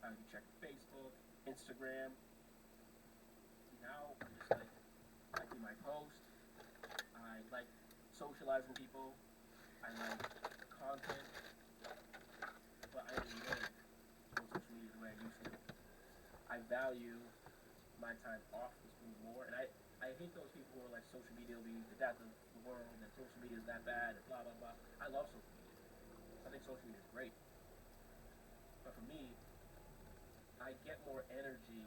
You check Facebook, Instagram. Now I'm just like, I do my post. I like socializing people. I like content, but I don't live on social media the way I used to. I value my time off the screen more, and I hate those people who are like social media will be the death of the world, and social media is that bad, and blah blah blah. I love social media. I think social media is great, but for me, I get more energy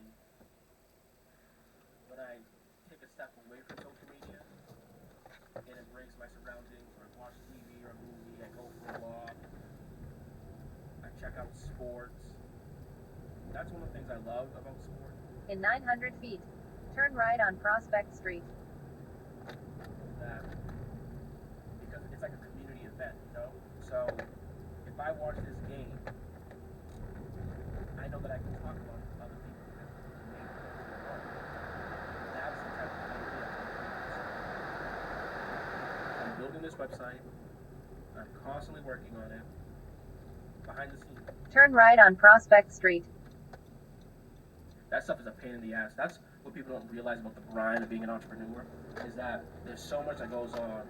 when I take a step away from social media and embrace my surroundings, or watch TV or a movie. I go for a walk. I check out sports. That's one of the things I love about sports. In 900 feet, turn right on Prospect Street. That because it's like a community event, you know. So if I watch this game, I know that I can talk about it with other people and make it fun. That's the type of idea I'm building this website. I'm constantly working on it. Behind the scenes. Turn right on Prospect Street. That stuff is a pain in the ass. That's what people don't realize about the grind of being an entrepreneur, is that there's so much that goes on,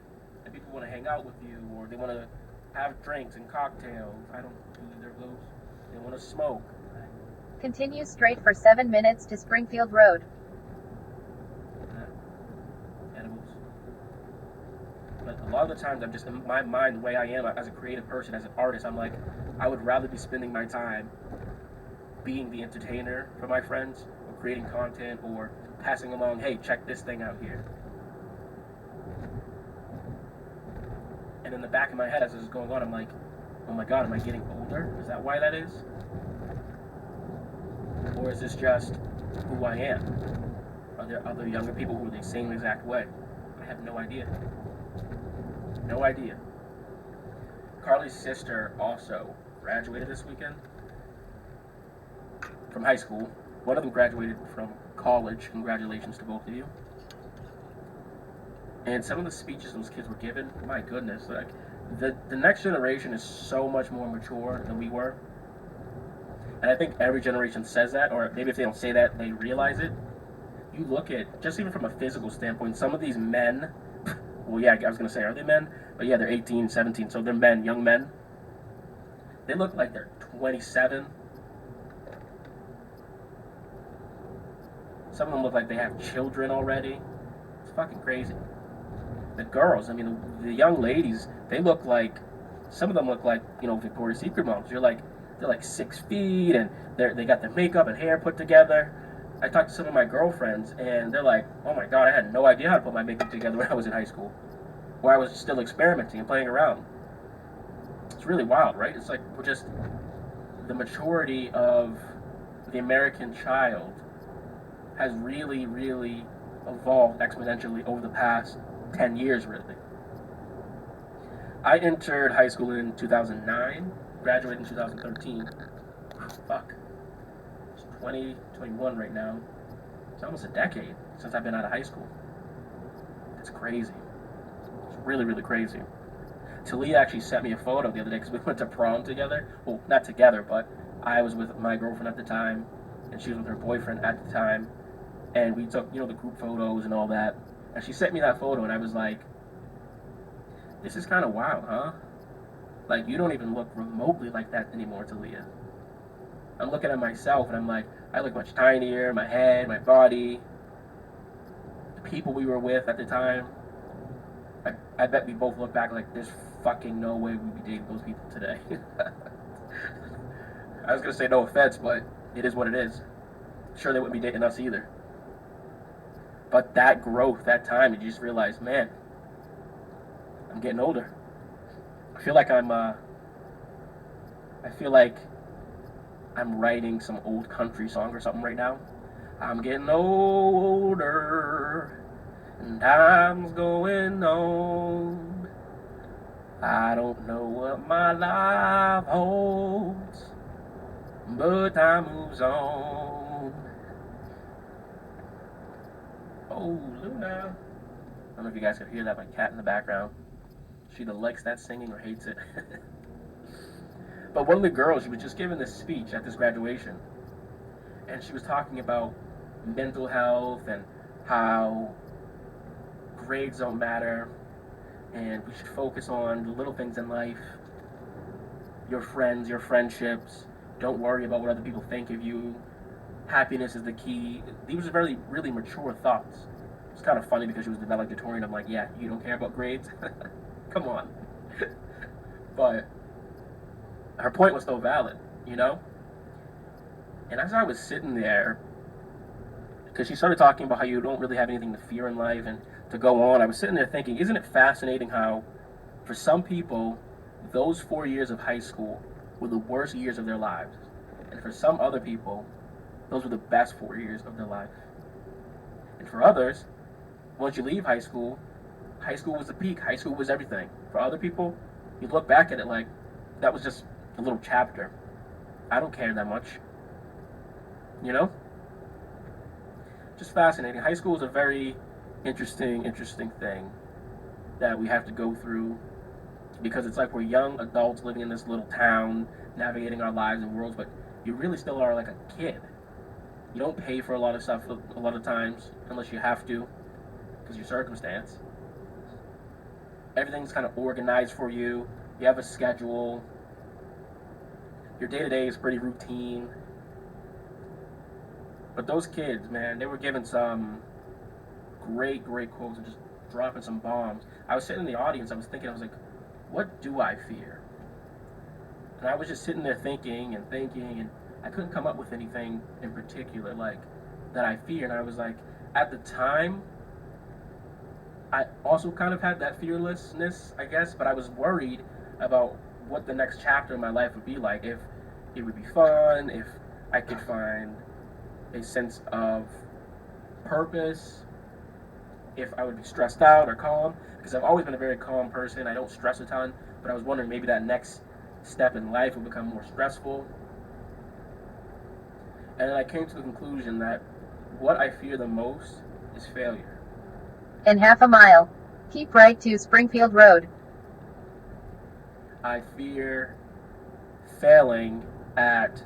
and people want to hang out with you, or they want to have drinks and cocktails. I don't do either of those. They want to smoke. Continue straight for 7 minutes to Springfield Road. Edibles. But a lot of the times, I'm just in my mind, the way I am as a creative person, as an artist, I'm like, I would rather be spending my time being the entertainer for my friends, or creating content, or passing along, hey, check this thing out here. And in the back of my head, as this is going on, I'm like, oh my god, am I getting older? Is that why that is? Or is this just who I am? Are there other younger people who are the same exact way? I have no idea. No idea. Carly's sister also graduated this weekend from high school. One of them graduated from college. Congratulations to both of you. And some of the speeches those kids were given, my goodness, like the next generation is so much more mature than we were. And I think every generation says that, or maybe if they don't say that, they realize it. You look at, just even from a physical standpoint, some of these men, well, yeah, I was going to say, are they men? But yeah, they're 18, 17, so they're men, young men. They look like they're 27. Some of them look like they have children already. It's fucking crazy. The girls, I mean, the young ladies, they look like, some of them look like, you know, Victoria's Secret models. They're like 6 feet, and they got their makeup and hair put together. I talked to some of my girlfriends, and they're like, oh my god, I had no idea how to put my makeup together when I was in high school, where I was still experimenting and playing around. It's really wild, right? It's like we're just, the maturity of the American child has really, really evolved exponentially over the past 10 years, really. I entered high school in 2009, graduated in 2013. Fuck. It's 2021 right now. It's almost a decade since I've been out of high school. It's crazy. It's really, really crazy. Talia actually sent me a photo the other day because we went to prom together. Well, not together, but I was with my girlfriend at the time, and she was with her boyfriend at the time. And we took, the group photos and all that. And she sent me that photo, and I was like, this is kind of wild, huh? Like, you don't even look remotely like that anymore, Talia. I'm looking at myself, and I'm like, I look much tinier, my head, my body, the people we were with at the time. I bet we both look back like, there's fucking no way we'd be dating those people today. I was going to say no offense, but it is what it is. Sure, they wouldn't be dating us either. But that growth, that time, you just realize, man, I'm getting older. I feel like I'm writing some old country song or something right now. I'm getting older, and time's going on. I don't know what my life holds, but time moves on. Oh, Luna. I don't know if you guys could hear that, my cat in the background. She either likes that singing or hates it. But one of the girls, she was just giving this speech at this graduation. and she was talking about mental health and how grades don't matter and we should focus on the little things in life, your friends, your friendships. Don't worry about what other people think of you. Happiness is the key. These were very, really mature thoughts. It's kind of funny because she was the valedictorian. I'm like, yeah, you don't care about grades? Come on. But her point was still valid, you know? And as I was sitting there, because she started talking about how you don't really have anything to fear in life and to go on, I was sitting there thinking, isn't it fascinating how, for some people, those 4 years of high school were the worst years of their lives. And for some other people, those were the best 4 years of their life. And for others, once you leave high school was the peak. High school was everything. For other people, you look back at it like, that was just a little chapter. I don't care that much. You know? Just fascinating. High school is a very interesting thing that we have to go through because it's like we're young adults living in this little town, navigating our lives and worlds, but you really still are like a kid. You don't pay for a lot of stuff a lot of times unless you have to because your circumstance. Everything's kind of organized for you. You have a schedule. Your day-to-day is pretty routine. But those kids, man, they were given some great quotes and just dropping some bombs. I was sitting in the audience, I was like, what do I fear? And I was just sitting there thinking, and I couldn't come up with anything in particular, like, that I fear. And I was like, at the time, I also kind of had that fearlessness, I guess, but I was worried about what the next chapter of my life would be like, if it would be fun, if I could find a sense of purpose, if I would be stressed out or calm, because I've always been a very calm person. I don't stress a ton, but I was wondering maybe that next step in life would become more stressful. And then I came to the conclusion that what I fear the most is failure. In half a mile, keep right to Springfield Road. I fear failing at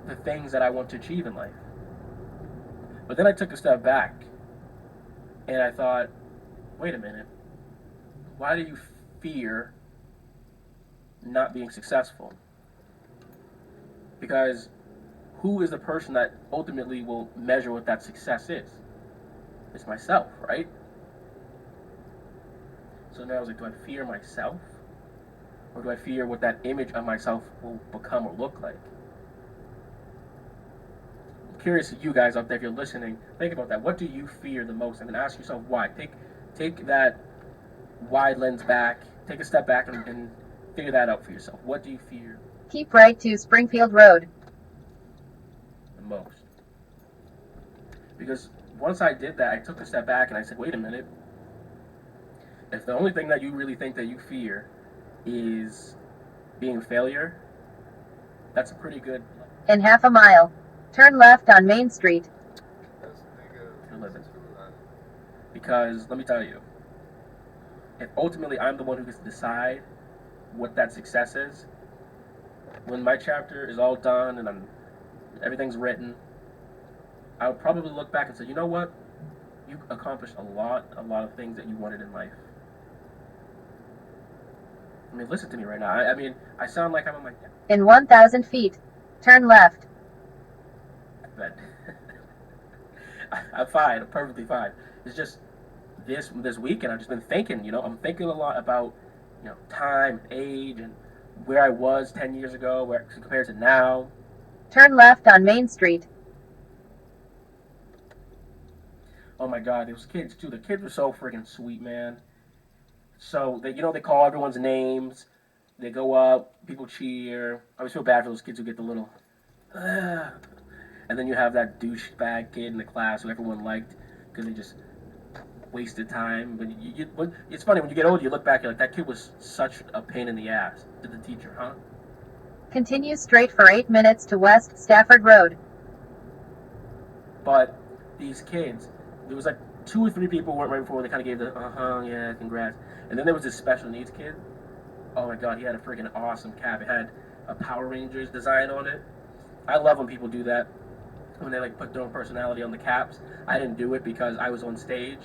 the things that I want to achieve in life. But then I took a step back and I thought, wait a minute, why do you fear not being successful? Because who is the person that ultimately will measure what that success is? It's myself, right? So now I was like, do I fear myself? Or do I fear what that image of myself will become or look like? I'm curious if you guys out there, if you're listening, think about that. What do you fear the most? And then ask yourself why. Take that wide lens back, take a step back and figure that out for yourself. What do you fear Keep right to Springfield Road. the most? Because once I did that, I took a step back and I said, wait a minute. If the only thing that you really think that you fear is being a failure, that's a pretty good In half a mile, turn left on Main Street. to live in. Because let me tell you, if ultimately I'm the one who gets to decide what that success is, when my chapter is all done and everything's written, I would probably look back and say, you know what? You accomplished a lot of things that you wanted in life. I mean, listen to me right now. I mean, I sound like I'm on my In 1,000 feet, turn left. bed. I'm fine. I'm perfectly fine. It's just this weekend I've just been thinking. I'm thinking a lot about time, age, and where I was 10 years ago, where compared to now. Turn left on Main Street. Oh my God, those kids too. The kids were so freaking sweet, man. So they call everyone's names. They go up, people cheer. I always feel bad for those kids who get the little, and then you have that douchebag kid in the class who everyone liked because they just wasted time. But it's funny when you get older, you look back, you're like, that kid was such a pain in the ass to the teacher, huh? Continue straight for 8 minutes to West Stafford Road. But these kids, there was like 2 or 3 people went right before they kind of gave the yeah, congrats. And then there was this special needs kid. Oh my God, he had a freaking awesome cap. It had a Power Rangers design on it. I love when people do that. when they like put their own personality on the caps. I didn't do it because I was on stage,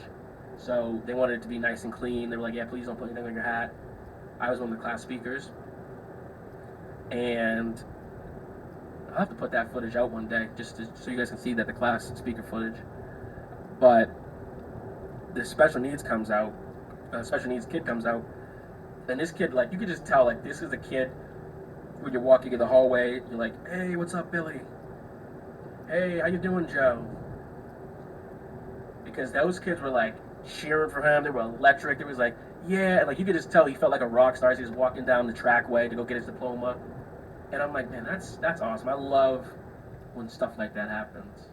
so they wanted it to be nice and clean. They were like, "Yeah, please don't put anything on your hat." I was one of the class speakers, and I'll have to put that footage out one day so you guys can see that the class speaker footage. But the special needs comes out, special needs kid comes out, and this kid, like, you could just tell, like, this is a kid when you're walking in the hallway, you're like, "Hey, what's up, Billy? Hey, how you doing, Joe?" Because those kids were like cheering for him. They were electric. It was like, yeah, and like you could just tell he felt like a rock star as he was walking down the trackway to go get his diploma. And I'm like, man, that's awesome. I love when stuff like that happens.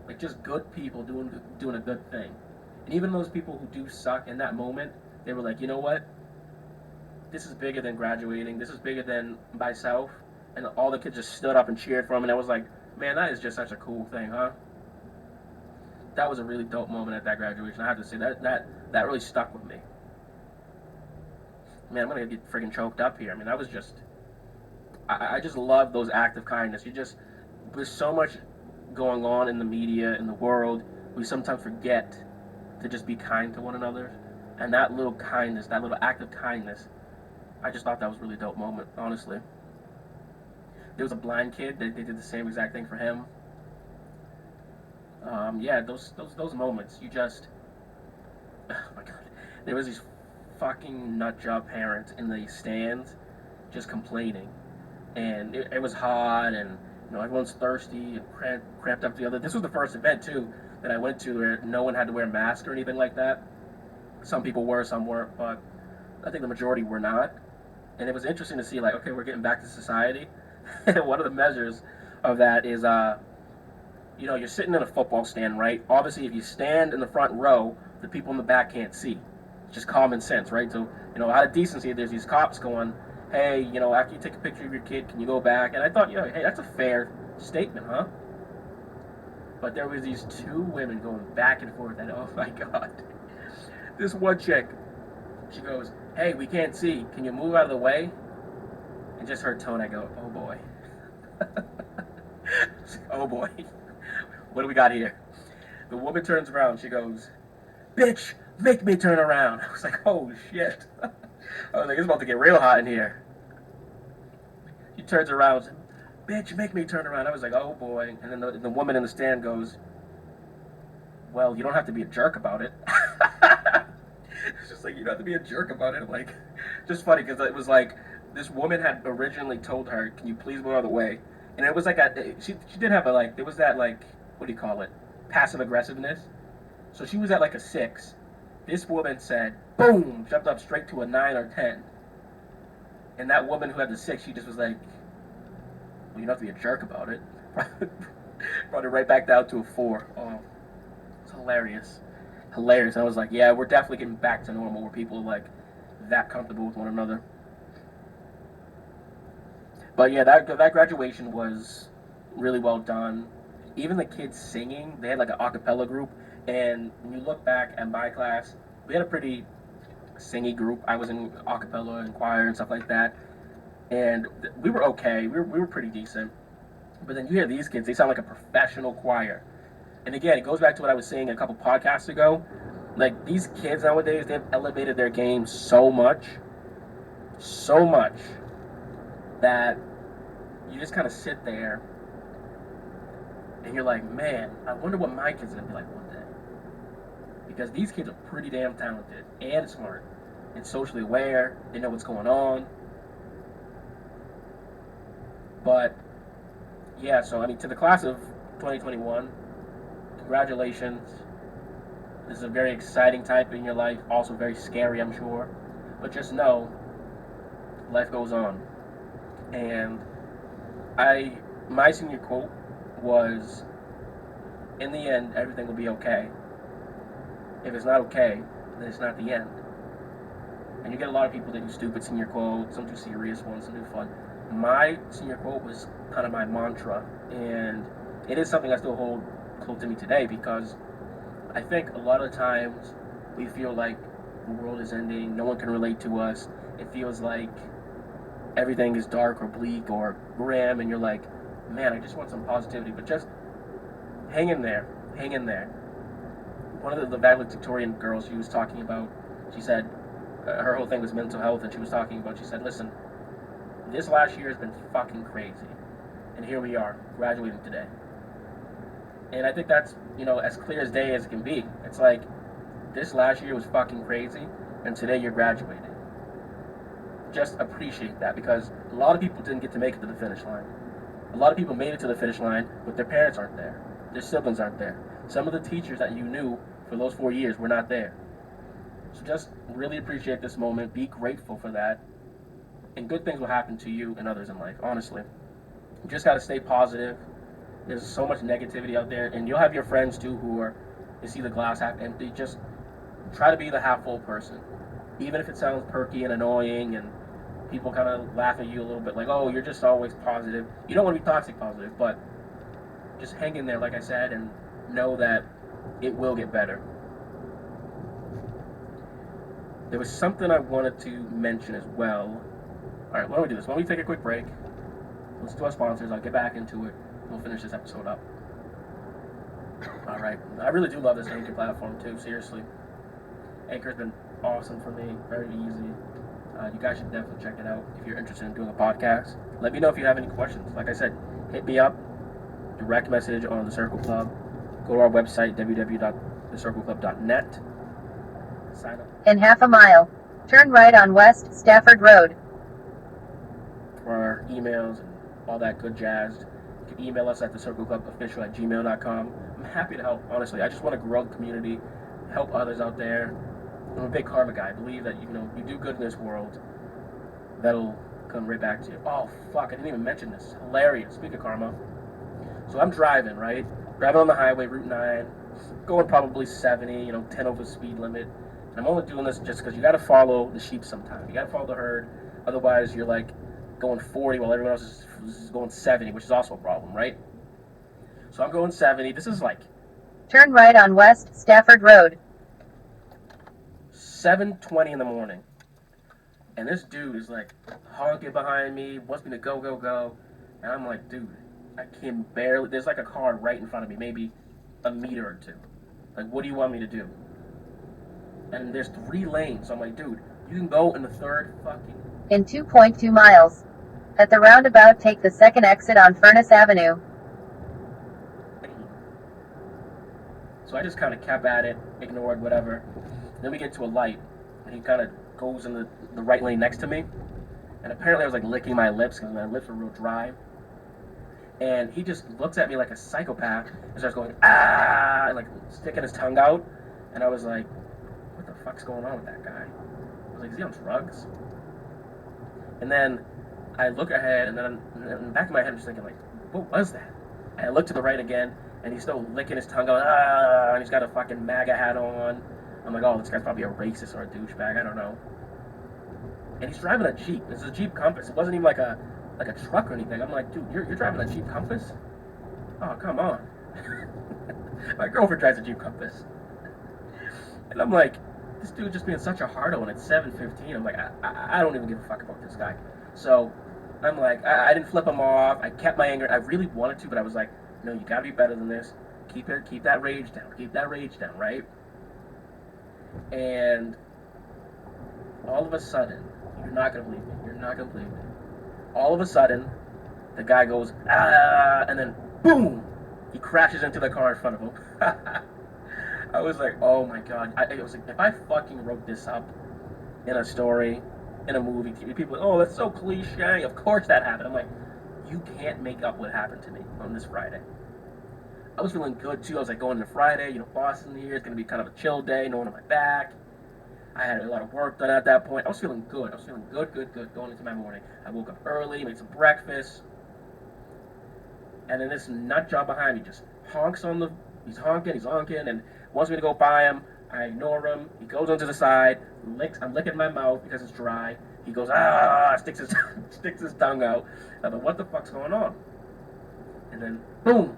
Like just good people doing a good thing. And even those people who do suck in that moment, they were like, you know what? This is bigger than graduating. This is bigger than myself. And all the kids just stood up and cheered for him. And I was like, man, that is just such a cool thing, huh? That was a really dope moment at that graduation. I have to say that really stuck with me. Man, I'm gonna get friggin' choked up here. I mean, that was just, I just love those acts of kindness. There's so much going on in the media, in the world. We sometimes forget to just be kind to one another. And that little kindness, that little act of kindness, I just thought that was a really dope moment, honestly. There was a blind kid, they did the same exact thing for him. Yeah, those moments, you just, oh my god, there was these fucking nut job parents in the stands just complaining, and it was hot, and everyone's thirsty and cramped up together. This was the first event too that I went to where no one had to wear a mask or anything like that. Some people were, some weren't, but I think the majority were not. And it was interesting to see, like, okay, we're getting back to society. And one of the measures of that is you're sitting in a football stand, right? Obviously, if you stand in the front row, the people in the back can't see. It's just common sense, right? So, out of decency, there's these cops going, "Hey, after you take a picture of your kid, can you go back?" And I thought, hey, that's a fair statement, huh? But there was these two women going back and forth, and oh my god. This one chick, she goes, "Hey, we can't see. Can you move out of the way?" And just her tone, I go, "Oh boy." Oh boy. What do we got here? The woman turns around. She goes, "Bitch, make me turn around." I was like, oh shit. I was like, it's about to get real hot in here. She turns around and says, "Bitch, make me turn around." I was like, oh boy. And then the woman in the stand goes, "Well, you don't have to be a jerk about it." It's just like, you don't have to be a jerk about it. Like, just funny because it was like, this woman had originally told her, "Can you please move out of the way?" And it was like, she did have there was that, like, what do you call it? Passive aggressiveness. So she was at like a 6. This woman said, boom, jumped up straight to a 9 or 10. And that woman who had the 6, she just was like, "Well, you don't have to be a jerk about it." Brought it right back down to a 4. Oh, it's hilarious. Hilarious. I was like, yeah, we're definitely getting back to normal where people are like that comfortable with one another. But yeah, that graduation was really well done. Even the kids singing, they had like an a cappella group. And when you look back at my class, we had a pretty singy group. I was in a cappella and choir and stuff like that. And we were okay. We were pretty decent. But then you hear these kids, they sound like a professional choir. And again, it goes back to what I was saying a couple podcasts ago. Like, these kids nowadays, they've elevated their game so much, that you just kind of sit there and you're like, man, I wonder what my kid's gonna be like one day. Because these kids are pretty damn talented and smart and socially aware. They know what's going on. But yeah, so I mean, to the class of 2021, congratulations. This is a very exciting time in your life, also very scary, I'm sure. But just know, life goes on. And my senior quote was, in the end, everything will be okay. If it's not okay, then it's not the end. And you get a lot of people that do stupid senior quotes, some do serious ones, some do fun. My senior quote was kind of my mantra, and it is something I still hold close to me today, because I think a lot of times we feel like the world is ending, no one can relate to us. It feels like everything is dark or bleak or grim, and you're like, man, I just want some positivity. But just hang in there. Hang in there. One of the valedictorian girls she was talking about, she said her whole thing was mental health, and she was talking about, she said, listen, this last year has been fucking crazy. And here we are, graduating today. And I think that's, as clear as day as it can be. It's like, this last year was fucking crazy, and today you're graduating. Just appreciate that, because a lot of people didn't get to make it to the finish line. A lot of people made it to the finish line, but their parents aren't there. Their siblings aren't there. Some of the teachers that you knew for those 4 years were not there. So just really appreciate this moment. Be grateful for that. And good things will happen to you and others in life, honestly. You just got to stay positive. There's so much negativity out there. And you'll have your friends, too, they see the glass half empty. Just try to be the half full person. Even if it sounds perky and annoying and people kind of laugh at you a little bit like, oh, you're just always positive. You don't want to be toxic positive, but just hang in there, like I said, and know that it will get better. There was something I wanted to mention as well. All right, why don't we do this? Why don't we take a quick break? Let's do our sponsors. I'll get back into it. We'll finish this episode up. All right. I really do love this Anchor platform, too. Seriously. Anchor's been awesome for me. Very easy. You guys should definitely check it out if you're interested in doing a podcast. Let me know if you have any questions. Like I said, hit me up. Direct message on The Circle Club. Go to our website, www.thecircleclub.net. Sign up. In half a mile, turn right on West Stafford Road. For our emails and all that good jazz, you can email us at thecircleclubofficial@gmail.com. I'm happy to help, honestly. I just want to grow the community, help others out there. I'm a big karma guy. I believe that, you do good in this world, that'll come right back to you. Oh, fuck, I didn't even mention this. Hilarious. Speak of karma. So I'm driving, right? Driving on the highway, Route 9, going probably 70, 10 over speed limit. And I'm only doing this just because you got to follow the sheep sometimes. You got to follow the herd. Otherwise, you're like going 40 while everyone else is going 70, which is also a problem, right? So I'm going 70. This is like turn right on West Stafford Road. 7:20 in the morning. And this dude is like honking behind me, wants me to go, go, go. And I'm like, dude, I can barely, there's like a car right in front of me, maybe a meter or two. Like, what do you want me to do? And there's 3 lanes. So I'm like, dude, you can go in the third fucking... In 2.2 miles. At the roundabout, take the second exit on Furnace Avenue. So I just kind of kept at it, ignored whatever. Then we get to a light, and he kind of goes in the right lane next to me. And apparently I was like licking my lips because my lips were real dry. And he just looks at me like a psychopath and starts going, ah, and like sticking his tongue out. And I was like, what the fuck's going on with that guy? I was like, is he on drugs? And then I look ahead, and then in the back of my head, I'm just thinking, like, what was that? And I look to the right again, and he's still licking his tongue out, ah, and he's got a fucking MAGA hat on. I'm like, oh, this guy's probably a racist or a douchebag, I don't know. And he's driving a Jeep. It's a Jeep Compass. It wasn't even like a truck or anything. I'm like, dude, you're driving a Jeep Compass? Oh, come on. My girlfriend drives a Jeep Compass. And I'm like, this dude just being such a hardo, and it's 7:15. I'm like, I don't even give a fuck about this guy. So I'm like, I didn't flip him off. I kept my anger. I really wanted to, but I was like, no, you gotta be better than this. Keep that rage down. Keep that rage down, right? And all of a sudden, you're not gonna believe me. You're not gonna believe me. All of a sudden, the guy goes, ah, and then boom, he crashes into the car in front of him. I was like, oh my god. I was like, if I fucking wrote this up in a story, in a movie, people are like, oh, that's so cliche. Of course that happened. I'm like, you can't make up what happened to me on this Friday. I was feeling good too. I was like, going into Friday, Boston here, it's going to be kind of a chill day, no one on my back. I had a lot of work done at that point. I was feeling good. I was feeling good going into my morning. I woke up early, made some breakfast. And then this nut job behind me just honks he's honking, and wants me to go by him. I ignore him. He goes onto the side, I'm licking my mouth because it's dry. He goes, ah, sticks his tongue out. I thought, what the fuck's going on? And then, boom,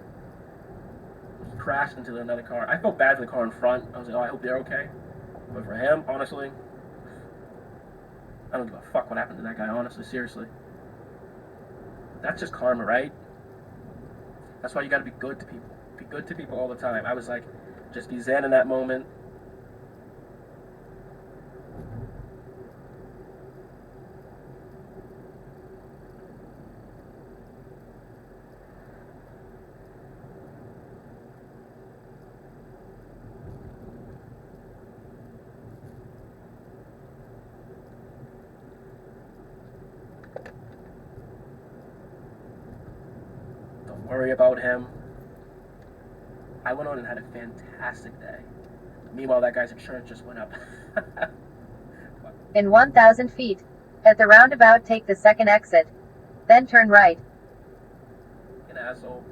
he crashed into another car. I felt bad for the car in front. I was like, oh, I hope they're okay. But for him, honestly, I don't give a fuck what happened to that guy, honestly, seriously. That's just karma, right? That's why you gotta be good to people. Be good to people all the time. I was like, just be zen in that moment. Don't worry about him. I went on and had a fantastic day. Meanwhile, that guy's insurance just went up. In 1,000 feet. At the roundabout, take the second exit. Then turn right. An asshole.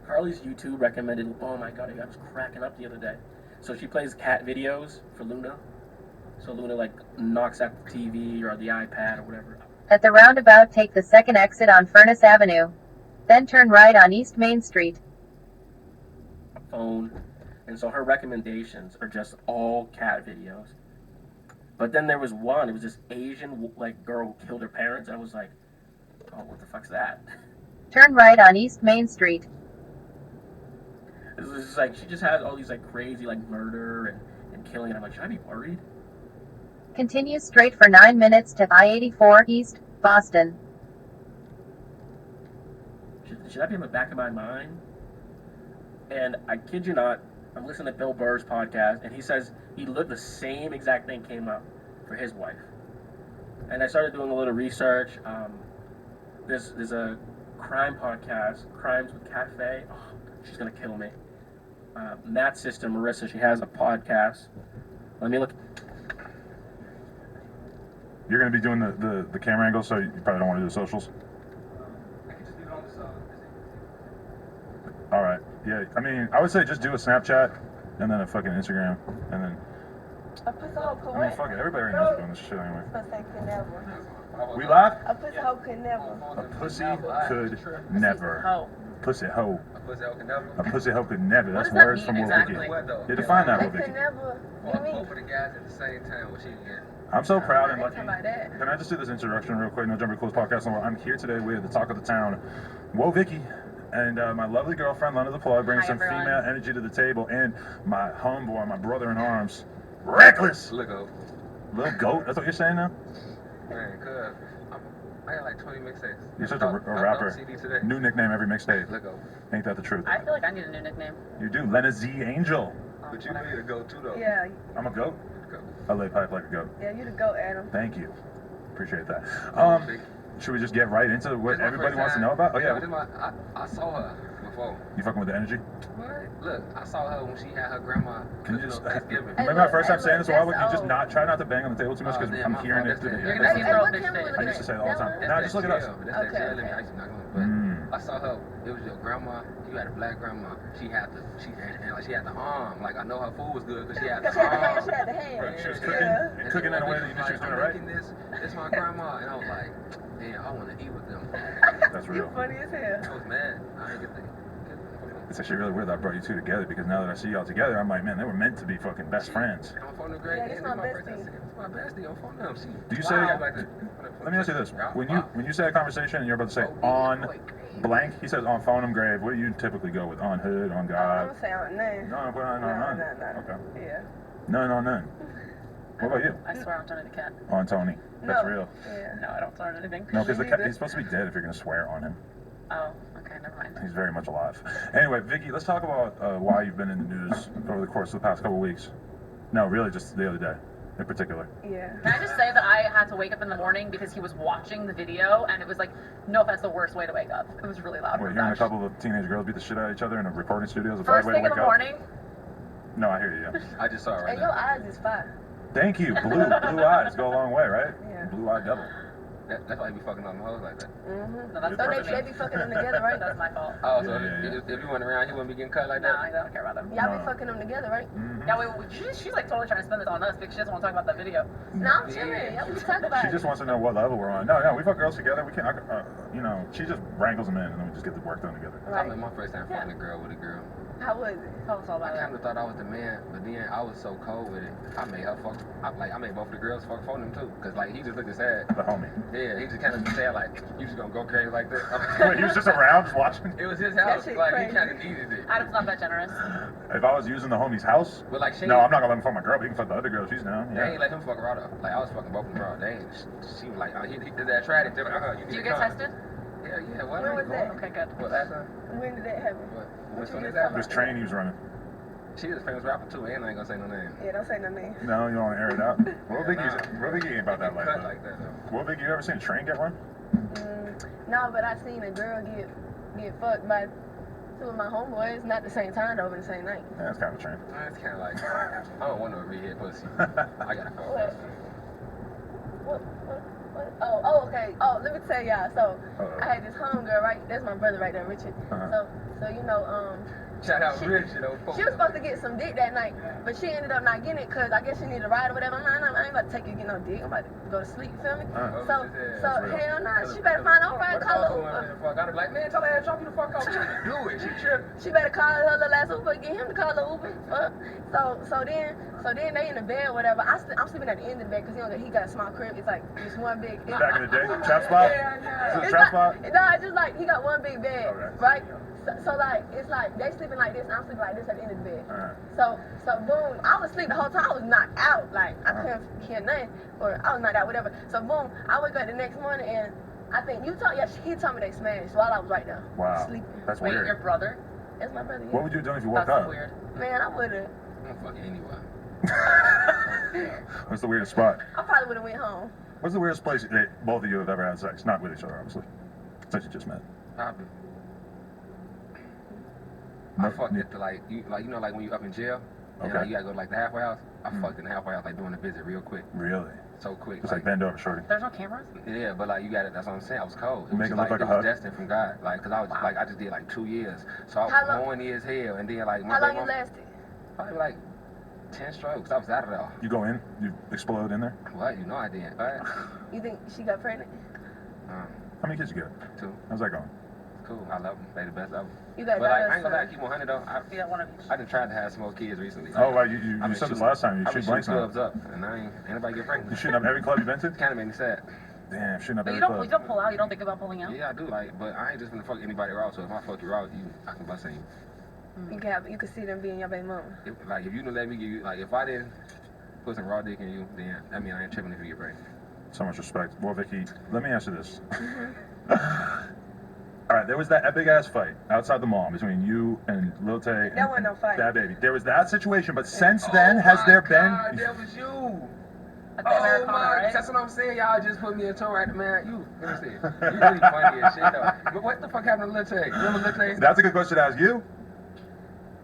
Carly's YouTube recommended, oh my god, I was cracking up the other day. So she plays cat videos for Luna. So Luna like knocks out the TV or the iPad or whatever. At the roundabout, take the second exit on Furnace Avenue. Then turn right on East Main Street. Phone. And so her recommendations are just all cat videos. But then there was one, it was this Asian like girl who killed her parents. I was like, oh, what the fuck's that? Turn right on East Main Street. This is just like, she just has all these like crazy like murder and killing, and I'm like, should I be worried? Continue straight for 9 minutes to I-84 East, Boston. Should that be in the back of my mind? And I kid you not, I'm listening to Bill Burr's podcast, and he says the same exact thing came up for his wife. And I started doing a little research. There's a crime podcast, Crimes with Cafe. Oh, she's gonna kill me. Matt's sister, Marissa, she has a podcast. Let me look. You're going to be doing the camera angle, so you probably don't want to do the socials? I can just do it on this. All right. Yeah, I mean, I would say just do a Snapchat and then a fucking Instagram, and then... I mean, fuck it. Everybody already knows we're doing this shit anyway. We live? A pussy hoe could never. A pussy could never. Hoe. Pussy hoe. A pussy hoe could never. A pussy hoe could never. That's does that words mean from Will exactly? Vicky. What though? Yeah, define that, They Will could Vicky. never. Both of the guys at the same time. What she get? I'm so proud and lucky. Talking about that. Can I just do this introduction real quick? No Jumper Close Podcast. I'm here today with the talk of the town, Woe Vicky, and my lovely girlfriend, London the Ploy, bringing Hi, some everyone. female energy to the table, and my homeboy, my brother in arms, Reckless. Look up. Little goat, that's what you're saying now? Man, cuz I got like 20 mixtapes. You're such a rapper. CD today. New nickname every mixtape. Look up. Ain't that the truth? I feel like I need a new nickname. You do. Lena Z Angel. But you need to go too though. Yeah, I'm a goat. Go. I lay pipe like a goat. yeah, you the goat, Adam. Thank you. Appreciate that. Big. Should we just get right into what This my everybody first wants to time. know about? Oh This yeah. my- I saw her before. You fucking with the energy? What? Look, I saw her when she had her grandma. Can you just Thanksgiving. Hey, remember my look, first time hey, saying this a look, while ago? Can you just that's not try not to bang on the table too much because Oh, damn, I'm my hearing fault. it through the That's You're the- gonna see Hey, throw what fish camera days. I used to say it all the time. That Nah, one? just look at us. That's that Okay, jail in me. okay. I used to knock on it. But I saw her. It was your grandma. You had a black grandma. She had the arm. Like I know her food was good because she had the Because she had the hand, arm. she had the hand. Right, she was Yeah. cooking, Yeah. and cooking in a way that you knew she was doing it right. I'm making this my grandma, and I was like, damn, I want to eat with them. That's You real. funny as hell. I was mad. I didn't get the. It's actually really weird that I brought you two together because now that I see y'all together, I'm like, man, they were meant to be fucking best friends. I'm on phone to Greg. Yeah, this my first bestie. time. It's my bestie on phone now. She. Do you say? Let me ask you this: when you say a conversation and you're about to say on blank, he says on phone grave. What do you typically go with? On hood, on I'm God? gonna say on name. No, put on none. Okay. Yeah. None on none. What about you? I swear on Tony the cat. On Tony. That's No. real. Yeah. No, I don't swear on anything. No, because Me neither. he's supposed to be dead if you're gonna swear on him. Oh, okay, never mind. He's very much alive. Anyway, Vicky, let's talk about why you've been in the news over the course of the past couple weeks. No, really, just the other day, in particular. Yeah. Can I just say that I had to wake up in the morning because he was watching the video, and it was like, no, that's the worst way to wake up. It was really loud. Wait, Oh my hearing a gosh. couple of teenage girls beat the shit out of each other in a recording studio is a bad First way to thing in wake the up? morning. No, I hear you. Yeah. I just saw it right And your now. eyes is fire. Thank you. Blue eyes go a long way, right? Yeah. Blue-eyed devil. That's why you be fucking on the hoes like that. Mm-hmm. No, that's So not they me. be fucking them together, right? That's my fault. Oh, so Yeah. if you went around, he wouldn't be getting cut like No, that. I don't care about them. Y'all No. be fucking them together, right? Mhm. Yeah, she's like totally trying to spend this on us because she doesn't want to talk about that video. No, I'm chilling. Y'all be talking about She it. just wants to know what level we're on. No, we fuck girls together. We can't, you know, she just wrangles them in and then we just get the work done together. I Right. remember my first time fucking a girl with a girl. How was it? Tell us all I about kind it. of thought I was the man, but then I was so cold with it. I made her fuck. I made both of the girls fuck for them too, cause like he just looked sad. The homie. Yeah, he just kind of said like, you just gonna go crazy like that. Wait, he was just around, just watching. It was his house. shit Like crazy. he kind of needed it. Adam's not that generous. If I was using the homie's house, But like, no, I'm not gonna let him fuck my girl. But he can fuck the other girl. She's down. They Yeah. ain't let him fuck her out. Like I was fucking both of them raw. They ain't. She was like, he did that tried it. They were like, you Do you need to get come. tested? Hell yeah. What? When was that? Okay, good. What last time? When did that happen? What? What Which you one just is that? talking This train he was running. She was a famous rapper too, and I ain't gonna say no name. Yeah, don't say no name. No, you don't want to air it out. What Vicky ain't about that life. Cut Though. like that though. What Vicky, you ever seen a train get run? No, but I seen a girl get fucked by two of my homeboys, not the same time though, but the same night. Yeah, it's kind of a train. It's kind of like I don't want no redhead pussy. I gotta fuck What? her. What? Oh, okay. Oh, let me tell y'all. So Uh-oh. I had this homegirl, right? That's my brother right there, Richard. Uh-huh. So you know, Shout out She- Rich, you know. she was supposed to get some dick that night, but she ended up not getting it because I guess she needed a ride or whatever. I ain't about to take you to get no dick. I'm about to go to sleep. You feel me? So hell nah. She better find her ride. Call her Uber. I'd be like, man, tell her ass drop you the fuck off. She can do it. She tripping. She better call her little ass Uber. Get him to call her Uber. So then they in the bed or whatever. I'm sleeping at the end of the bed because he got a small crib. It's like just one big. Back in the day, trap spot. Is it a It's trap not, spot? no, it's just like he got one big bed, Okay. right? So like it's like they sleeping like this, and I'm sleeping like this at the end of the bed. Alright. So boom, I was asleep the whole time. I was knocked out, like I couldn't hear nothing, or I was knocked out, whatever. So boom, I wake up the next morning and I think he told me they smashed while I was right there Wow. sleeping. That's Wait, weird. your brother? That's my brother. What would you have done if you woke That's up? weird. Man, I would've. I'm fucking anyway. What's the weirdest spot? I probably would've went home. What's the weirdest place that both of you have ever had sex? Not with each other, obviously. Since you just met. Probably. No- I fucked it to like you know like when you up in jail and Okay. like, you gotta go to like the halfway house. I fucked in the halfway house like doing a visit real quick, Really? so quick. Just like bend over, shorty. There's no cameras? Yeah, but like you got it. That's what I'm saying. I was cold. Make was it look like a it was hug? destined from God. Like, cause I was like I just did like 2 years, so I How was long- horny as hell, and then like my How long baby you mama- lasted? Probably like 10 strokes. I was out of there. You go in, you explode in there. What? You know I did. Right? You think she got pregnant? How many kids you get? 2. How's that going? Cool. I love them. They the best ever. You got But like, daughters, I ain't gonna lie, son. keep 100 though. Yeah, one of each. I done tried to have some more kids recently. Oh, wow, you I've been said this shooting- last time. You I've been shoot blanks shooting now. clubs up, and I ain't anybody get pregnant. You shooting up every club you've been to? Kind of made me sad. Damn, shooting up But every you club. don't pull out. You don't think about pulling out. Yeah, I do like, but I ain't just gonna fuck anybody raw. So if I fuck you raw, I can bust in you. You can see them being your baby mama. If you didn't let me give you, like, if I didn't put some raw dick in you, then I mean I ain't tripping if you get pregnant. So much respect. Well, Vicky, let me ask you this. All right, there was that epic ass fight outside the mall between you and Lil Tay and, That wasn't no fight. Bad Baby. There was that situation, but since then, has there been? That was you. At the Americana, right? That's what I'm saying. Y'all just put me in toe right, man. You, let me see. You really funny as shit though. But what the fuck happened to Lil Tay? Remember Lil Tay? That's a good question to ask you.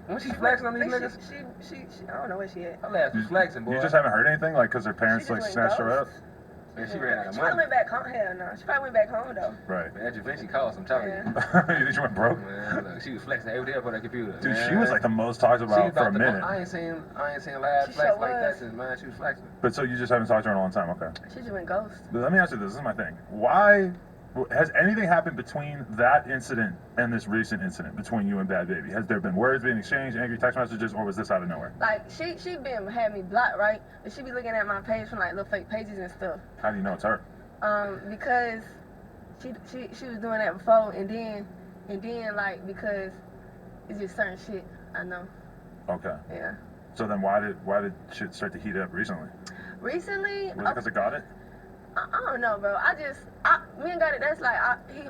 When she flexing on these I think niggas? she I don't know where she at. Her ass was flexing, boy. You just haven't heard anything, like, because her parents She like just went snatched her up. ghost. And she ran out of She probably money. went back home. Hell no. She probably went back home though. Right. Man, that Javinci cost, I'm telling you. You think she went broke? Man, look, she was flexing every day up on that computer. Dude, man. she was like the most talked She about was for a about to- minute. I ain't seen last She flex sure like that was. since, man, she was flexing. But so you just haven't talked to her in a long time, okay? She just went ghost. But let me ask you this is my thing. Why has anything happened between that incident and this recent incident between you and Bad Baby? Has there been words being exchanged, angry text messages, or was this out of nowhere? Like she been had me blocked, right? But she be looking at my page from like little fake pages and stuff. How do you know it's her? Because she was doing that before, and then like because it's just certain shit I know. Okay. Yeah. So then why did shit start to heat up recently? Recently, Was it because it got it? I don't know, bro. Me and got it. That's like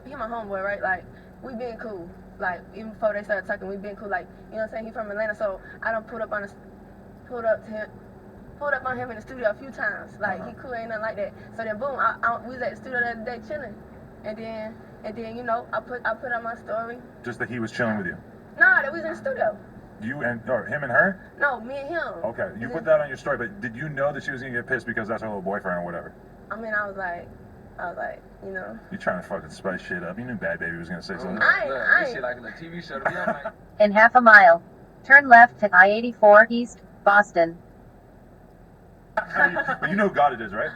he my homeboy, right? Like we been cool. Like even before they started talking, we been cool. Like you know what I'm saying? He from Atlanta, so I done pulled up on him in the studio a few times. Like he cool, ain't nothing like that. So then boom, we was at the studio the other day chilling, and then you know I put on my story. Just that he was chilling with you. Nah, that we was in the studio. You and or him and her? No, me and him. Okay. You put that on your story, but did you know that she was gonna get pissed because that's her little boyfriend or whatever? I mean, I was like, you know. You trying to fucking spice shit up. You knew Bad Baby was gonna say something. I Look, ain't- this shit like a TV show to me. I'm like, In half a mile, turn left to I-84 East, Boston. But you know who God it is, right?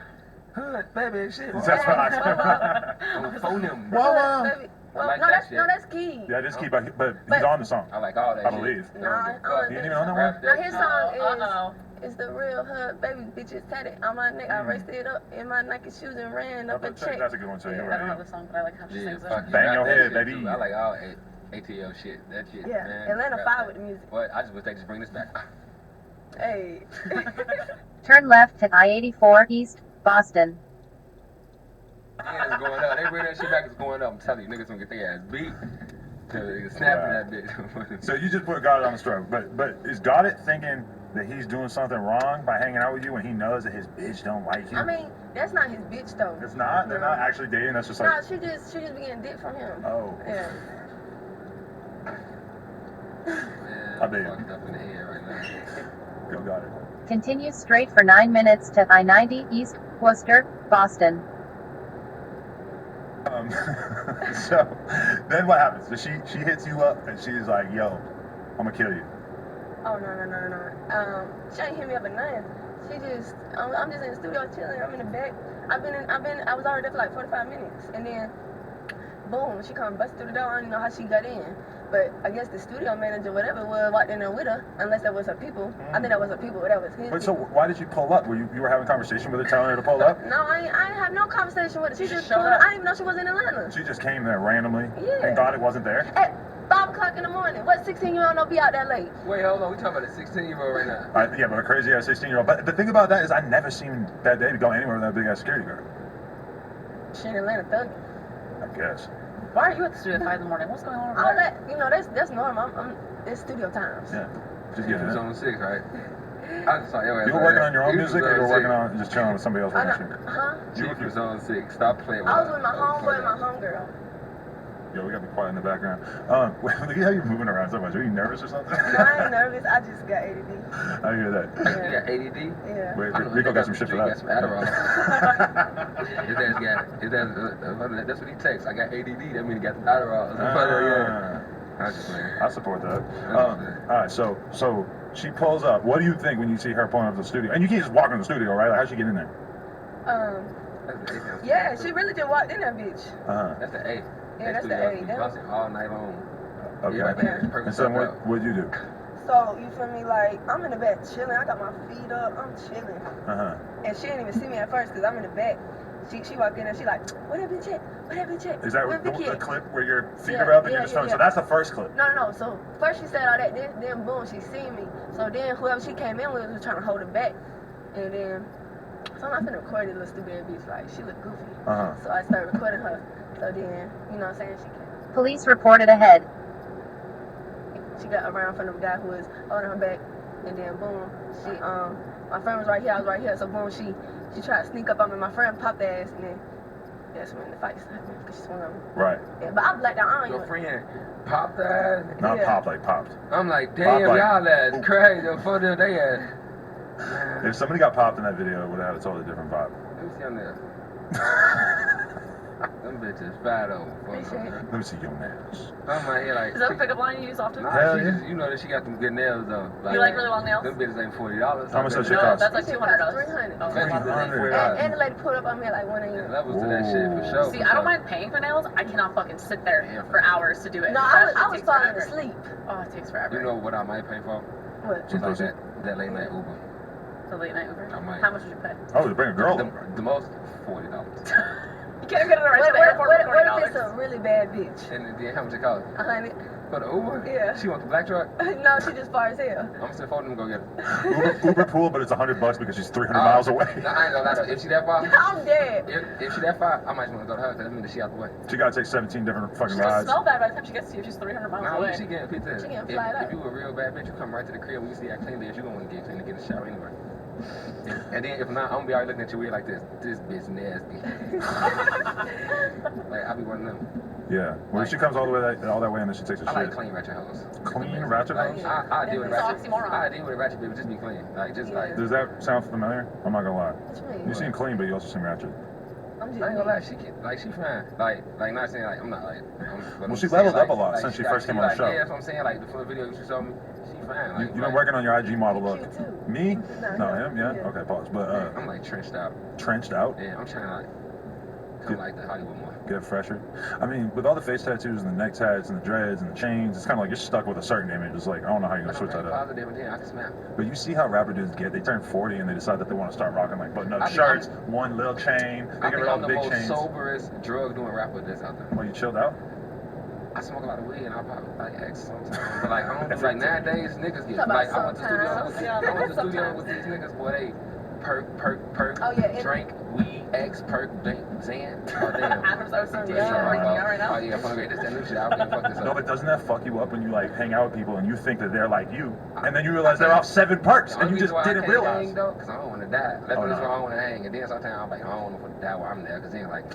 hood, baby, shit. That's what I On phone them. Whoa, Baby. Well, like no, that that's Key. Yeah, this key, but he's But- on the song. I like all that I shit. believe. Don't Nah, give a fuck. You didn't even know that Rap one? Now his song Uh-oh. It's the real hood baby bitches tatted on my neck. I raced it up in my Nike shoes and ran up a check. That's a good one too. You're I don't know right. the song, but I like how she sings it. fuck Bang yeah, your that head, shit baby. too. I like all ATL shit. That shit, Yeah, man. Atlanta Rap 5 that. with the music. But I just wish they just bring this back. Hey. Turn left to I-84 East, Boston. Yeah, it's going up. They bring that shit back, it's going up. I'm telling you, niggas gonna get their ass beat. Snapping that bitch. So you just put Goddard on the stroke, but is Goddard thinking that he's doing something wrong by hanging out with you when he knows that his bitch don't like you? I mean, that's not his bitch though. It's not. They're not actually dating. That's just like. No, she just be getting dick from him. Oh. Yeah. Man, I bet you. fucked up in the head right now. Go Goddard. Continue straight for 9 minutes to I-90 East, Worcester, Boston. So then what happens? So she hits you up and she's like, "Yo, I'm gonna kill you." Oh no. She ain't hit me up at nothing. She just, I'm just in the studio chilling. I'm in the back. I was already there for like 45 minutes, and then, boom, she come bust through the door. I don't even know how she got in, but I guess the studio manager, whatever it was, walked in there with her. Unless that was her people. I think that was her people. That was his. Wait, so people. why did you pull up? You were having a conversation with her, telling her to pull up? No, I ain't have no conversation with her. She just showed pulled up. up. I didn't even know she was in Atlanta. She just came there randomly Yeah. and Goddard wasn't there. At 5 o'clock in the morning. What 16-year-old don't be out that late? Wait, hold on. We talking about a 16-year-old right now. Yeah, but a crazy ass 16-year-old. But the thing about that is, I never seen that baby go anywhere with that big ass security guard. She in Atlanta thugging. I guess. Why are you at the studio at 5 in the morning? What's going on over All there? that, that's normal. It's studio times. Yeah. Just He getting was it. on 6, right? I just saw your ass. You were right working there. on your own He was music, or you were working 6. on just chilling with somebody else I working know, shit? huh? Chief was on 6. Stop playing with I was her. with my homeboy and my homegirl. Yo, we gotta be quiet in the background. Look at how you're moving around so much. Are you nervous or something? No, I ain't nervous. I just got ADD. I hear that. You got ADD? Yeah. Wait, I know Rico he got some shit for He that. got some Adderall. His ass, that's what he takes. I got ADD. That means he got the Adderall. I just playing. I support that. All right, so she pulls up. What do you think when you see her pulling up to the studio? And you can't just walk in the studio, right? Like, how'd she get in there? Yeah, she really just walked in that bitch. That's the A. Yeah, that's the A. Busting all night long. Okay. Yeah. And so what'd you do? So, you feel me? Like, I'm in the back chilling. I got my feet up. I'm chilling. And she didn't even see me at first because I'm in the back. She walked in and she like, what that bitch at? What that bitch at? Is that Where the Vicky at?" clip where your feet Yeah, are up and yeah, you're just filming? yeah. So that's the first clip. No. So first she said all that, then boom, she seen me. So then whoever she came in with was trying to hold her back. And then, so I'm not finna record this little stupid ass bitch. Like, she look goofy. So I started recording her. So then, you know what I'm saying? She came. Police reported ahead. She got around from the guy who was holding her back. And then boom, she, my friend was right here, I was right here. So boom, she tried to sneak up on me. My friend popped the ass and then that's when the fight started because she swung on me. Right. Yeah, but I blacked out. I don't Your even. friend popped that. Not Yeah. pop, like popped. I'm like, damn, Pop like- y'all ass crazy. For them, they ass. If somebody got popped in that video, it would have had a totally different vibe. Let me see on there. Them bitches fat over. Appreciate it. Let me see your nails. I'm right here like. Is that a pickup line you use often? Nah, Hell she yeah. just, you know that she got them good nails though. You like really long nails? Them bitches ain't $40. How much does she No, cost? that's like She $200. cost $300. Oh, That's that's $300. $400. And the lady pulled up on me at like 1 There's a.m. levels to that shit for sure. See, for I don't sure. mind paying for nails. I cannot fucking sit there for hours to do it. No, That shit I was takes falling forever. asleep. Oh, it takes forever. You know what I might pay for? What? Just like that late night Uber. The late night Uber. I might. How much would you pay? Oh, to bring a girl The, over. the most $40. You can't get it right to the airport What for if it's $40. a really bad bitch? And then how much it cost? 100? For the Uber? Yeah. She want the black truck? No, she just far as hell. I'm gonna send phone them and go get her. Uber pool, but it's $100 because she's 300 miles away. Nah, I ain't gonna lie though. If she that far, I'm dead. if she that far, I might just want to go to her because that means that she out the way. She gotta take 17 different fucking She doesn't rides. smell bad by the time she gets to you. She's 300 miles Nah, away. she getting pizza. She getting fly If out. you a real bad bitch, you come right to the crib when you see how clean it is, you gonna want to get clean and get in the shower anyway. And then if not, I'm gonna be already looking at you weird like this. This bitch nasty. Like I be one of them. Yeah. Well, if she comes all the way all that way and then she takes a I like shit. clean ratchet hoes. Clean ratchet Like, hoes? I deal with a It's ratchet. oxymoron. I deal with a ratchet bitch, just be clean. Like just like. Does that sound familiar? I'm not gonna lie. What you mean? You seem clean, but you also seem ratchet. I'm just I ain't gonna lie, she can, like she fine. Like not saying like I'm not like. Well, she leveled up a lot since she first came on the show. Yeah, that's what I'm saying. Like the full video you showed me, she fine. Like, You've been working on your IG model look. Cute too. Me? No, No, him. him? Yeah? Yeah. Okay, pause. But, I'm like trenched out. trenched out? Yeah, I'm trying to like. become like the Hollywood one. Get fresher. I mean, with all the face tattoos and the neck tats and the dreads and the chains, it's kind of like you're stuck with a certain image. It's like, I don't know how you're going to switch that up. Positive and then I can smell. But you see how rapper dudes get, they turn 40 and they decide that they want to start rocking like button-up shirts, one little chain, they get rid of all the big chains. I'm the most soberest drug-doing rapper that's out there. Well, you chilled out? I smoke a lot of weed and I pop like X sometimes. But like, I don't do like nowadays, niggas get like, I went to the studio with these niggas, boy, they perk, drink, weed, X, perk, Xan. Oh, damn. Adam's OCD is freaking out right now. Oh, yeah, fuck it. This that new shit. I can't fuck this up. No, but doesn't that fuck you up when you like hang out with people and you think that they're like you, and then you realize they're off 7 perks and you just didn't realize? Because I don't want to die. That's the reason why I don't want to hang. And then sometimes I'm like, I don't want to die while I'm there. Because then like,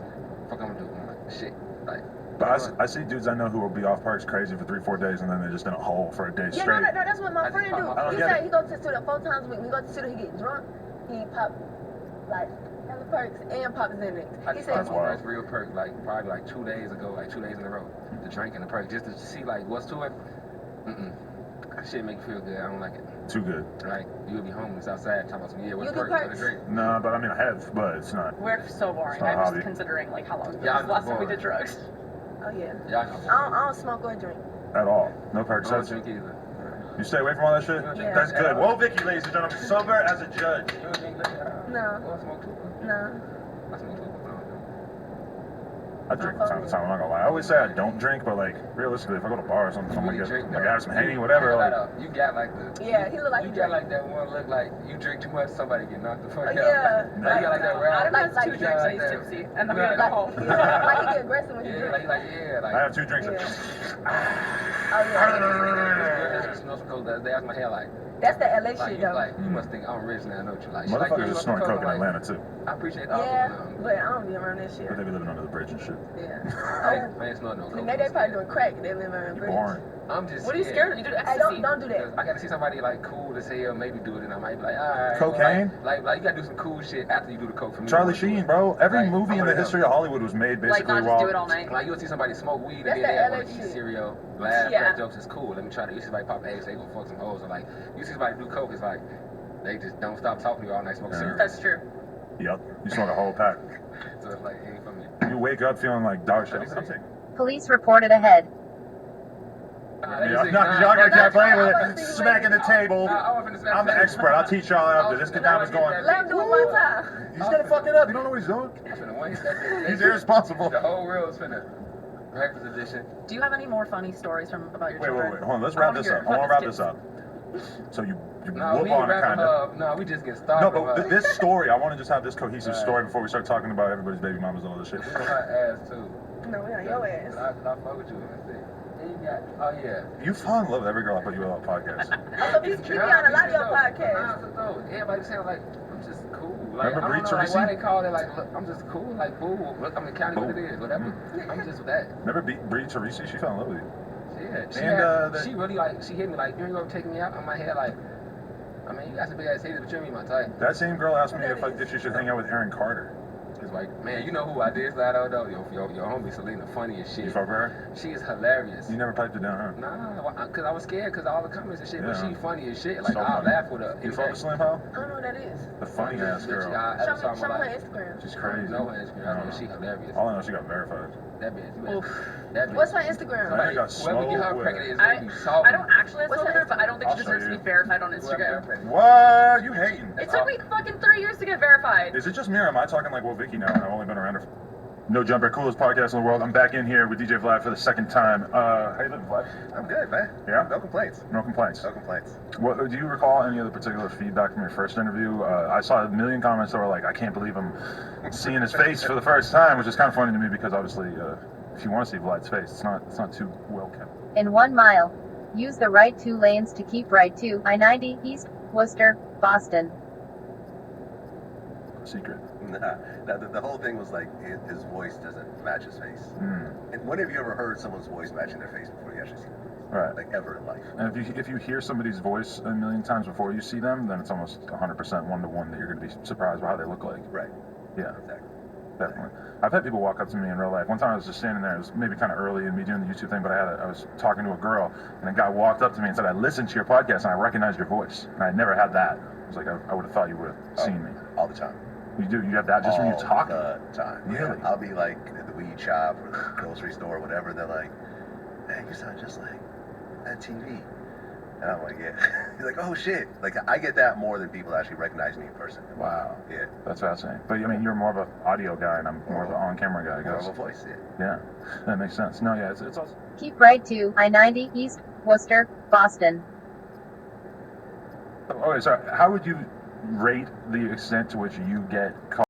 fuck I'm gonna do? I'm like, shit. Like. But I see dudes I know who will be off perks crazy for 3-4 days and then they're just in a hole for a day straight. Yeah, no, that's what my friend do. He said he goes to the studio 4 times a week. When he goes to the studio, he get drunk. He pop like hella perks and pop Xanax. He said my first real perk like probably like 2 days ago, like 2 days in a row. The drink and the perk, just to see like what's to it. That shit make you feel good. I don't like it. Too good. Like you'll be homeless outside talking about some what's perk, what's a drink. No, but I mean I have, but it's not. We're so boring. I'm just considering like how long it was last time we did drugs. Oh yeah. Yeah, I don't smoke or drink. At all. No perks. I don't drink either. You stay away from all that shit? Yeah. That's good. Whoa, Vicky, ladies and gentlemen, sober as a judge. You don't drink liquor? No. I smoke too. No. I smoke too. I drink from time to time, I'm not gonna lie. I always say I don't drink, but like realistically, if I go to a bar or something, I'm gonna have some Henny, whatever. You got like the. Yeah, he look like you got like that one look like you drink too much, somebody get knocked the fuck out. Yeah. You got like that round. Adam has 2 drinks and he's tipsy, and then we gotta go home. Like he get aggressive when he drinks. Like. I have 2 drinks. Oh yeah. They ask my hair like. That's the LA shit though. Like you must think I'm rich now, I know what you like. Motherfuckers just snort coke in Atlanta too. I appreciate that. Yeah, but I don't be around that shit. But they be living under the bridge and shit. Yeah. Man, it's not no coke. They probably doing crack. They live around the bridge. Boring. I'm just. What are you scared of? You do Hey, ecstasy. don't do that. I gotta see somebody like cool as hell, maybe do it, and I might be like, alright. Cocaine? Like you gotta do some cool shit after you do the coke for me. Charlie Sheen, bro. Every movie in the history of Hollywood was made basically like not just do it all night. Like you'll see somebody smoke weed and That's then they the want LA to eat shit. cereal, laugh, crack jokes. It's cool. Let me try to. You see somebody pop eggs, they go fuck some hoes, or like you see somebody do coke, it's like they just don't stop talking to you all night smoking cereal. That's true. Yep. You smoke a whole pack. So it's like, it ain't for me. You wake up feeling like dog shit. Police reported ahead. Y'all gotta keep playing with it. Smacking the table. I'm the expert. I'll teach y'all after. This guy was going. Let him do it one time. He's gonna fuck it up. You don't know what he's doing. He's irresponsible. The whole world's finna breakfast edition. Do you have any more funny stories from about your children? Wait. Hold on. Let's wrap this up. I want to wrap this up. So you whoop on it, kind of. No, we just get started. No, but this story, I want to just have this cohesive story before we start talking about everybody's baby mamas and all this shit. We on her ass too. No, we on your ass. I fuck with you. Let me see. Oh yeah. You fall in love with every girl I put you on a podcast. You be on a lot of your podcasts. Everybody sound like I'm just cool. Like, Remember I don't know, Bree like, why they call it like, look, I'm just cool, like boo. Look, I'm the county what it is, whatever. I'm just that. Remember Bree Teresi? She fell in love with you. Yeah. She really like, she hit me like, you ain't gonna take me out on my head like. I mean, you got some big ass haters, but you ain't my type. That same girl asked me if she should hang out with Aaron Carter. It's like, man, you know who I did flat out though? Your homie Selena, funny as shit. You fuck with her? She is hilarious. You never piped it down, huh? Nah, cause I was scared cause of all the comments and shit. Yeah. But she funny as shit. Like I'll laugh with her. You fuck with Slim Pal? I don't know what that is. The funny ass girl. Show me her Instagram. She's crazy. No Instagram. I know she hilarious. All I know, she got verified. That bitch. That bitch. What's her Instagram? Somebody got whoever get her smoked pregnant is I gonna be salty. don't actually have her, but I don't think she I'll show deserves to you. be verified on Instagram. What? You hating? It took me fucking 3 years to get verified. Is it just me or am I talking like Will Vicky now and I've only been around her? No Jumper, coolest podcast in the world. I'm back in here with DJ Vlad for the second time. How you living, Vlad? I'm good, man. Yeah? No complaints. No complaints. No complaints. What, do you recall any other particular feedback from your first interview? I saw a million comments that were like, I can't believe I'm seeing his face for the first time, which is kind of funny to me because obviously if you want to see Vlad's face, it's not too well kept. In 1 mile, use the right 2 lanes to keep right to I-90 East, Worcester, Boston. Secret. Nah, the whole thing was like his voice doesn't match his face. Mm. And when have you ever heard someone's voice matching their face before you actually see them? Right. Like ever in life. And if you hear somebody's voice a million times before you see them, then it's almost 100% one-to-one that you're going to be surprised by how they look like. Right. Yeah. Exactly. Definitely. I've had people walk up to me in real life. One time I was just standing there. It was maybe kind of early in me doing the YouTube thing, but I was talking to a girl, and a guy walked up to me and said, I listened to your podcast, and I recognized your voice. And I never had that. I was like, I would have thought you would have seen me. All the time. You do? You have that just when you're talking? All the time. Really? Yeah. I'll be like at the weed shop or the grocery store or whatever. They're like, "Man, you sound just like that TV." And I'm like, "Yeah." He's like, "Oh shit!" Like I get that more than people actually recognize me in person. Wow. Yeah. That's fascinating. But I mean, you're more of an audio guy, and I'm more of an on-camera guy, I More guess. of a voice. Yeah. Yeah, that makes sense. No, yeah, it's awesome. Keep right to I-90 East, Worcester, Boston. Okay, so how would you rate the extent to which you get caught